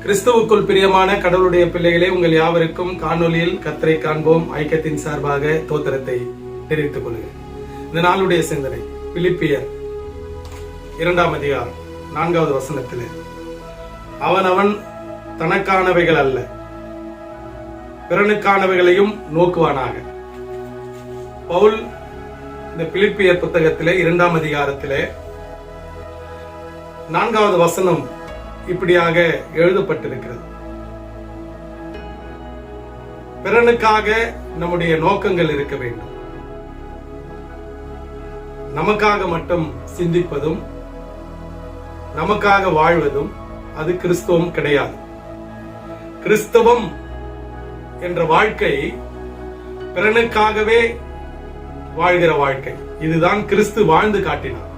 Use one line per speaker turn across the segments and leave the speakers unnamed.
கிறிஸ்துவுக்குள் பிரியமான கடவுளுடைய பிள்ளைகளே, உங்கள் யாவருக்கும் காணொலியில் கர்த்தரை காண்போம் ஐக்கியத்தின் சார்பாக தோத்திரத்தை தெரிவித்துக் கொள்கிறேன். இந்த நாளுடைய சிந்தனை பிலிப்பியர் 2ஆம் அதிகாரம் 4வது வசனத்திலே, அவனவன் தனக்கானவைகள் அல்ல பிறனுக்கானவைகளையும் நோக்குவானாக. பவுல் இந்த பிலிப்பியர் புத்தகத்திலே 2ஆம் அதிகாரத்திலே 4வது வசனம் இப்படியாக எழுதப்பட்டிருக்கிறது. பிறனுக்காக நம்முடைய நோக்கங்கள் இருக்க வேண்டும். நமக்காக மட்டும் சிந்திப்பதும் நமக்காக வாழ்வதும் அது கிறிஸ்தவம் கிடையாது. கிறிஸ்தவம் என்ற வாழ்க்கை பிறனுக்காகவே வாழ்கிற வாழ்க்கை. இதுதான் கிறிஸ்து வாழ்ந்து காட்டினார்.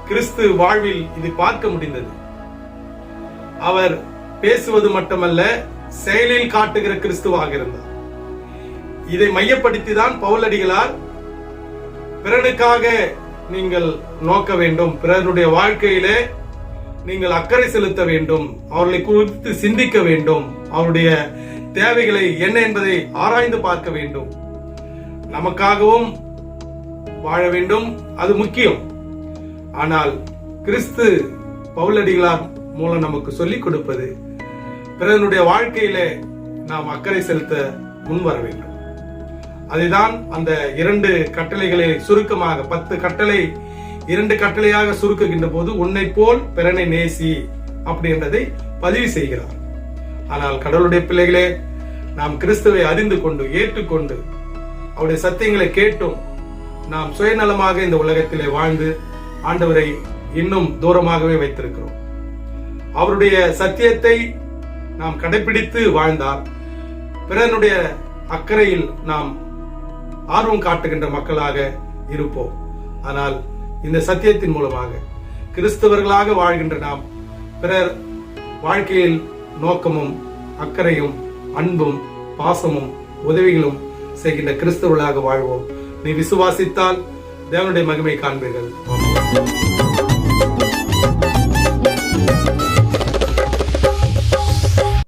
கிறிஸ்து வாழ்வில் இது பார்க்க முடிந்தது. அவர் பேசுவது மட்டுமல்ல, செயலில் காட்டுகிற கிறிஸ்துவாக இருந்தார். இதை மையப்படுத்தி தான் பவுலடிகளார் பிறனுக்காக நீங்கள் நோக்க வேண்டும், பிறருடைய வாழ்க்கையிலே நீங்கள் அக்கறை செலுத்த வேண்டும், அவர்களை குறித்து சிந்திக்க வேண்டும், அவருடைய தேவைகளை என்ன என்பதை ஆராய்ந்து பார்க்க வேண்டும், நமக்காகவும் வாழ வேண்டும், அது முக்கியம். ஆனால் கிறிஸ்து பவுலடிகளார் மூலம் நமக்கு சொல்லிக் கொடுப்பது, பிறனுடைய வாழ்க்கையில நாம் அக்கறை செலுத்த முன்வர வேண்டும். அதுதான் அந்த 2 கட்டளைகளை சுருக்கமாக 10 கட்டளை 2 கட்டளையாக சுருக்குகின்ற போது உன்னை போல் பிறனை நேசி அப்படின்றதை பதிவு செய்கிறார். ஆனால் கடவுளுடைய பிள்ளைகளே, நாம் கிறிஸ்துவை அறிந்து கொண்டு ஏற்றுக்கொண்டு அவருடைய சத்தியங்களை கேட்டும் நாம் சுயநலமாக இந்த உலகத்திலே வாழ்ந்து ஆண்டவரை இன்னும் தூரமாகவே வைத்திருக்கிறோம். அவருடைய சத்தியத்தை நாம் கடைபிடித்து வாழ்ந்தால் பிறனுடைய அக்கறையில் நாம் ஆர்வம் காட்டுகின்ற மக்களாக இருப்போம். ஆனால் இந்த சத்தியத்தின் மூலமாக கிறிஸ்தவர்களாக வாழ்கின்ற நாம் பிறர் வாழ்க்கையில் நோக்கமும் அக்கறையும் அன்பும் பாசமும் உதவிகளும் செய்கின்ற கிறிஸ்தவர்களாக வாழ்வோம். நீ விசுவாசித்தால் தேவனுடைய மகிமை காண்பீர்கள்.